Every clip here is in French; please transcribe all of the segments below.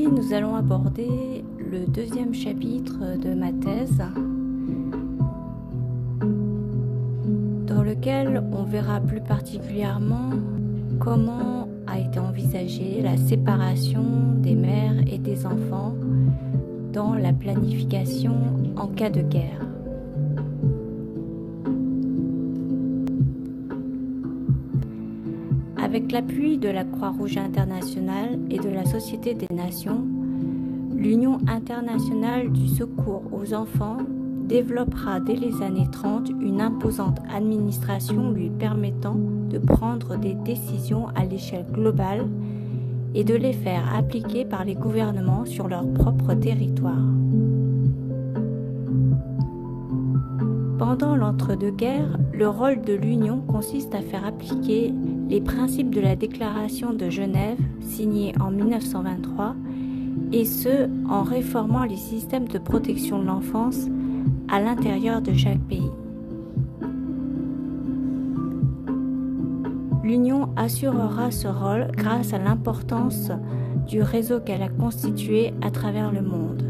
Aujourd'hui, nous allons aborder le deuxième chapitre de ma thèse, dans lequel on verra plus particulièrement comment a été envisagée la séparation des mères et des enfants dans la planification en cas de guerre. Avec l'appui de la Croix-Rouge internationale et de la Société des Nations, l'Union internationale du secours aux enfants développera dès les années 30 une imposante administration lui permettant de prendre des décisions à l'échelle globale et de les faire appliquer par les gouvernements sur leur propre territoire. Pendant l'entre-deux-guerres, le rôle de l'Union consiste à faire appliquer les principes de la Déclaration de Genève, signée en 1923, et ce, en réformant les systèmes de protection de l'enfance à l'intérieur de chaque pays. L'Union assurera ce rôle grâce à l'importance du réseau qu'elle a constitué à travers le monde.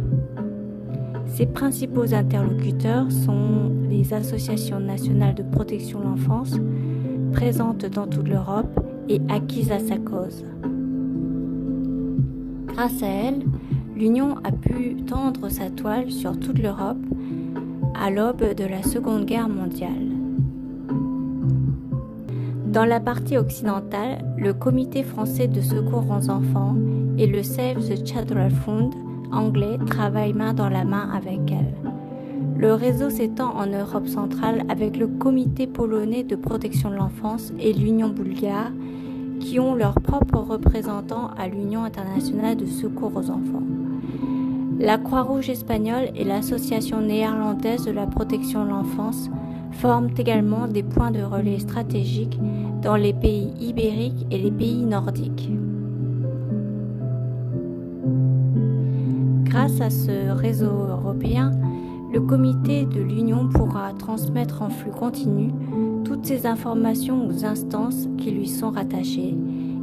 Ses principaux interlocuteurs sont les associations nationales de protection de l'enfance, présentes dans toute l'Europe et acquises à sa cause. Grâce à elles, l'Union a pu tendre sa toile sur toute l'Europe à l'aube de la Seconde Guerre mondiale. Dans la partie occidentale, le Comité français de secours aux enfants et le Save the Children Fund anglais travaillent main dans la main avec elle. Le réseau s'étend en Europe centrale avec le Comité polonais de protection de l'enfance et l'Union bulgare qui ont leurs propres représentants à l'Union internationale de secours aux enfants. La Croix-Rouge espagnole et l'Association néerlandaise de la protection de l'enfance forment également des points de relais stratégiques dans les pays ibériques et les pays nordiques. Grâce à ce réseau européen, le comité de l'Union pourra transmettre en flux continu toutes ces informations aux instances qui lui sont rattachées,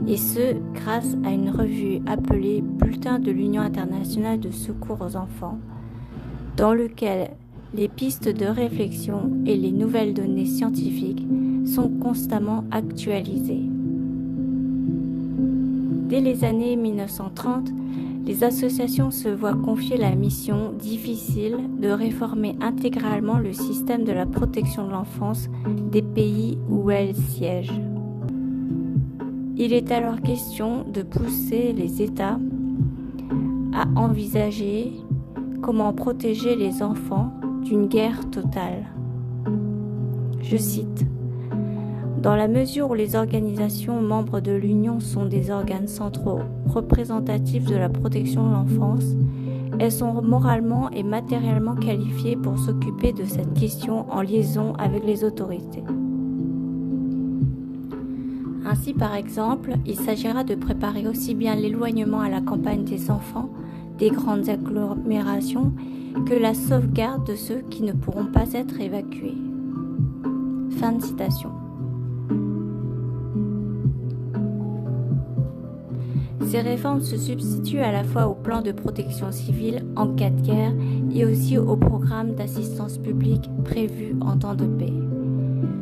et ce, grâce à une revue appelée Bulletin de l'Union internationale de secours aux enfants, dans lequel les pistes de réflexion et les nouvelles données scientifiques sont constamment actualisées. Dès les années 1930, les associations se voient confier la mission difficile de réformer intégralement le système de la protection de l'enfance des pays où elles siègent. Il est alors question de pousser les États à envisager comment protéger les enfants d'une guerre totale. Je cite: « Dans la mesure où les organisations membres de l'Union sont des organes centraux représentatifs de la protection de l'enfance, elles sont moralement et matériellement qualifiées pour s'occuper de cette question en liaison avec les autorités. » Ainsi, par exemple, il s'agira de préparer aussi bien l'éloignement à la campagne des enfants des grandes agglomérations que la sauvegarde de ceux qui ne pourront pas être évacués. Fin de citation. Ces réformes se substituent à la fois au plan de protection civile en cas de guerre et aussi au programme d'assistance publique prévu en temps de paix.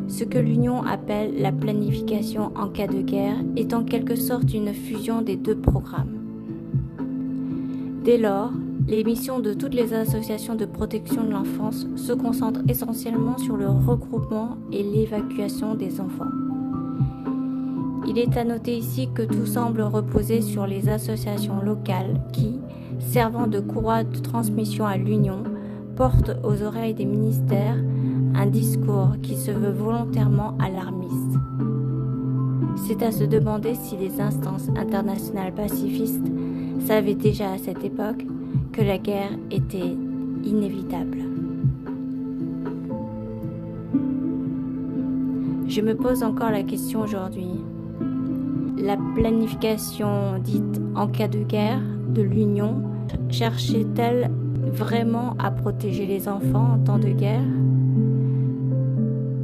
Ce que l'Union appelle la planification en cas de guerre est en quelque sorte une fusion des deux programmes. Dès lors, les missions de toutes les associations de protection de l'enfance se concentrent essentiellement sur le regroupement et l'évacuation des enfants. Il est à noter ici que tout semble reposer sur les associations locales qui, servant de courroie de transmission à l'Union, portent aux oreilles des ministères un discours qui se veut volontairement alarmiste. C'est à se demander si les instances internationales pacifistes savaient déjà à cette époque que la guerre était inévitable. Je me pose encore la question aujourd'hui. La planification dite en cas de guerre de l'Union cherchait-elle vraiment à protéger les enfants en temps de guerre ?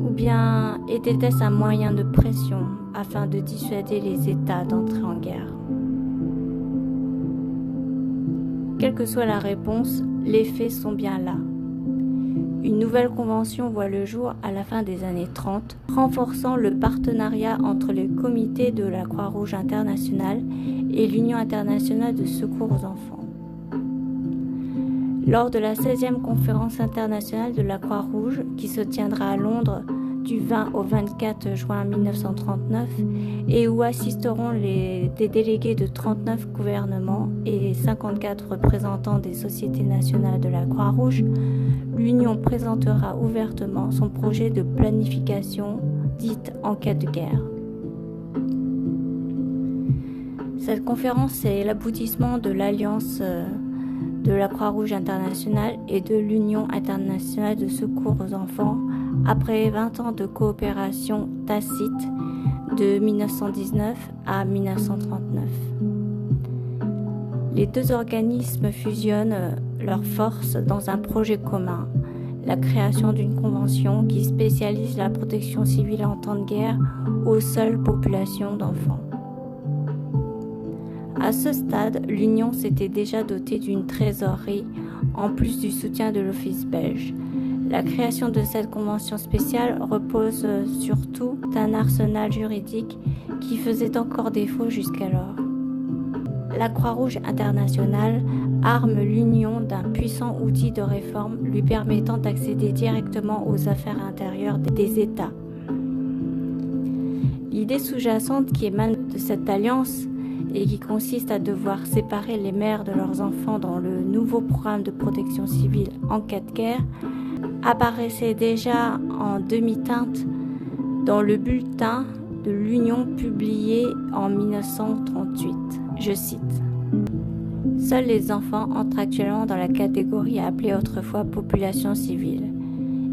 Ou bien était-ce un moyen de pression afin de dissuader les États d'entrer en guerre ? Quelle que soit la réponse, les faits sont bien là. Une nouvelle convention voit le jour à la fin des années 30, renforçant le partenariat entre le comité de la Croix-Rouge internationale et l'Union internationale de secours aux enfants. Lors de la 16e conférence internationale de la Croix-Rouge, qui se tiendra à Londres du 20 au 24 juin 1939 et où assisteront des délégués de 39 gouvernements et 54 représentants des sociétés nationales de la Croix-Rouge, l'Union présentera ouvertement son projet de planification dite en cas de guerre. Cette conférence est l'aboutissement de l'alliance de la Croix-Rouge internationale et de l'Union internationale de secours aux enfants après 20 ans de coopération tacite de 1919 à 1939. Les deux organismes fusionnent leurs forces dans un projet commun, la création d'une convention qui spécialise la protection civile en temps de guerre aux seules populations d'enfants. À ce stade, l'Union s'était déjà dotée d'une trésorerie en plus du soutien de l'Office belge. La création de cette convention spéciale repose surtout d'un arsenal juridique qui faisait encore défaut jusqu'alors. La Croix-Rouge internationale arme l'Union d'un puissant outil de réforme lui permettant d'accéder directement aux affaires intérieures des États. L'idée sous-jacente qui émane de cette alliance et qui consiste à devoir séparer les mères de leurs enfants dans le nouveau programme de protection civile en cas de guerre apparaissait déjà en demi-teinte dans le bulletin de l'Union publié en 1938. Je cite : « Seuls les enfants entrent actuellement dans la catégorie appelée autrefois population civile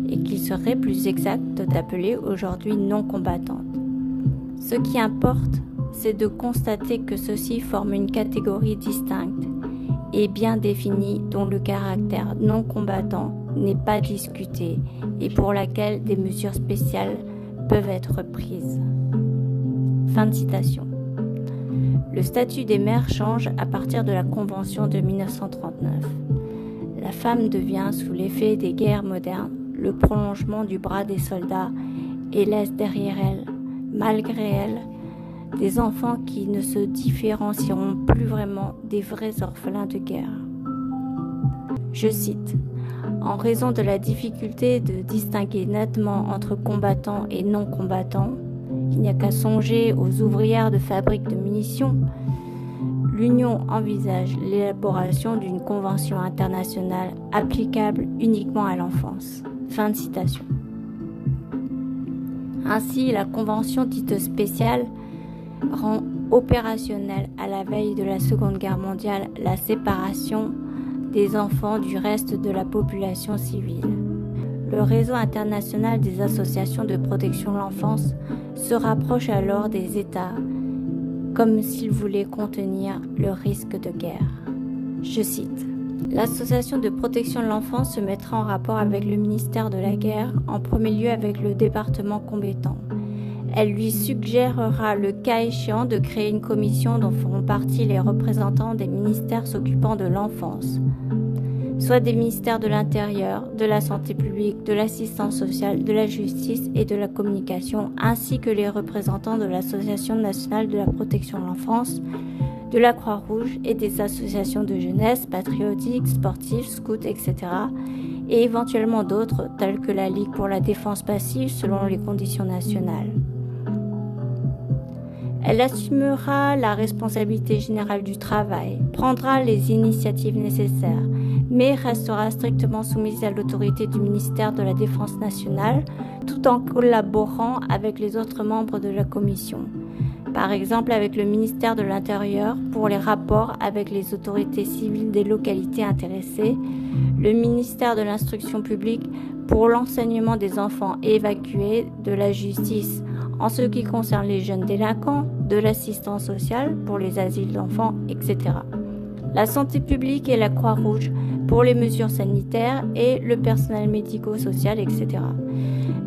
et qu'il serait plus exact d'appeler aujourd'hui non combattante. Ce qui importe, c'est de constater que ceux-ci forment une catégorie distincte et bien définie dont le caractère non combattant n'est pas discuté et pour laquelle des mesures spéciales peuvent être prises. » Fin de citation. Le statut des mères change à partir de la Convention de 1939. La femme devient, sous l'effet des guerres modernes, le prolongement du bras des soldats et laisse derrière elle, malgré elle, des enfants qui ne se différencieront plus vraiment des vrais orphelins de guerre. Je cite : « En raison de la difficulté de distinguer nettement entre combattants et non-combattants, il n'y a qu'à songer aux ouvrières de fabrique de munitions, l'Union envisage l'élaboration d'une convention internationale applicable uniquement à l'enfance. » Fin de citation. Ainsi, la convention dite spéciale rend opérationnelle à la veille de la Seconde Guerre mondiale la séparation des enfants du reste de la population civile. Le réseau international des associations de protection de l'enfance se rapproche alors des États comme s'il voulait contenir le risque de guerre. Je cite : « L'association de protection de l'enfance se mettra en rapport avec le ministère de la Guerre, en premier lieu avec le département compétent. Elle lui suggérera le cas échéant de créer une commission dont feront partie les représentants des ministères s'occupant de l'enfance, soit des ministères de l'Intérieur, de la Santé publique, de l'Assistance sociale, de la Justice et de la Communication, ainsi que les représentants de l'Association nationale de la protection de l'enfance, de la Croix-Rouge et des associations de jeunesse, patriotiques, sportives, scouts, etc., et éventuellement d'autres, telles que la Ligue pour la défense passive selon les conditions nationales. Elle assumera la responsabilité générale du travail, prendra les initiatives nécessaires, mais restera strictement soumise à l'autorité du ministère de la Défense nationale, tout en collaborant avec les autres membres de la Commission. Par exemple avec le ministère de l'Intérieur pour les rapports avec les autorités civiles des localités intéressées, le ministère de l'Instruction publique pour l'enseignement des enfants évacués, de la justice en ce qui concerne les jeunes délinquants, de l'assistance sociale pour les asiles d'enfants, etc. la santé publique et la Croix-Rouge pour les mesures sanitaires et le personnel médico-social, etc.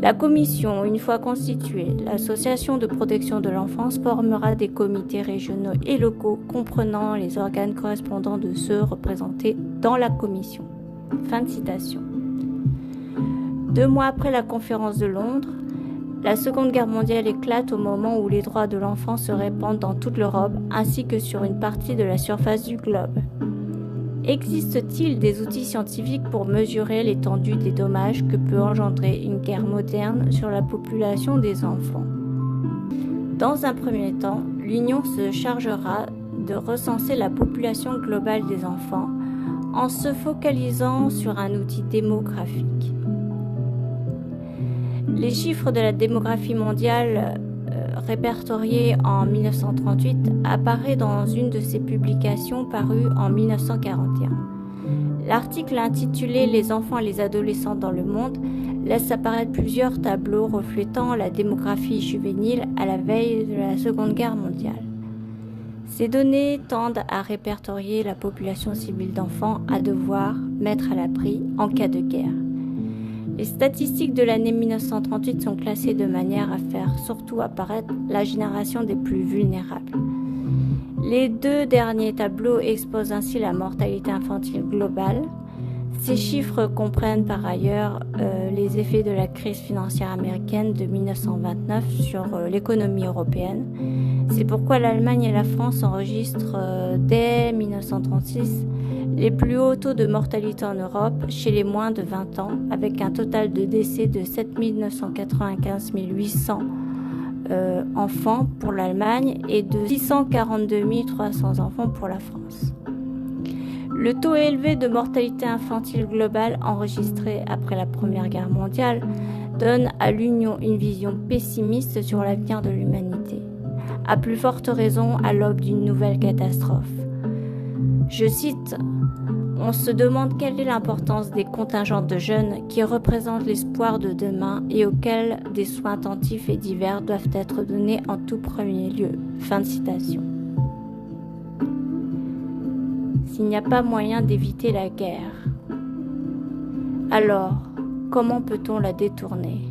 La commission, une fois constituée, l'association de protection de l'enfance formera des comités régionaux et locaux comprenant les organes correspondants de ceux représentés dans la commission. Fin de citation. 2 mois après la conférence de Londres, la Seconde Guerre mondiale éclate au moment où les droits de l'enfant se répandent dans toute l'Europe ainsi que sur une partie de la surface du globe. Existe-t-il des outils scientifiques pour mesurer l'étendue des dommages que peut engendrer une guerre moderne sur la population des enfants? Dans un premier temps, l'Union se chargera de recenser la population globale des enfants en se focalisant sur un outil démographique. Les chiffres de la démographie mondiale répertoriés en 1938 apparaît dans une de ses publications parue en 1941. L'article intitulé « Les enfants et les adolescents dans le monde » laisse apparaître plusieurs tableaux reflétant la démographie juvénile à la veille de la Seconde Guerre mondiale. Ces données tendent à répertorier la population civile d'enfants à devoir mettre à l'abri en cas de guerre. Les statistiques de l'année 1938 sont classées de manière à faire surtout apparaître la génération des plus vulnérables. Les 2 derniers tableaux exposent ainsi la mortalité infantile globale. Ces chiffres comprennent par ailleurs les effets de la crise financière américaine de 1929 sur l'économie européenne. C'est pourquoi l'Allemagne et la France enregistrent dès 1936 les plus hauts taux de mortalité en Europe chez les moins de 20 ans, avec un total de décès de 7 995 800 enfants pour l'Allemagne et de 642 300 enfants pour la France. Le taux élevé de mortalité infantile globale enregistré après la Première Guerre mondiale donne à l'Union une vision pessimiste sur l'avenir de l'humanité, à plus forte raison à l'aube d'une nouvelle catastrophe. Je cite: « On se demande quelle est l'importance des contingents de jeunes qui représentent l'espoir de demain et auxquels des soins attentifs et divers doivent être donnés en tout premier lieu. » Fin de citation. S'il n'y a pas moyen d'éviter la guerre, alors comment peut-on la détourner ?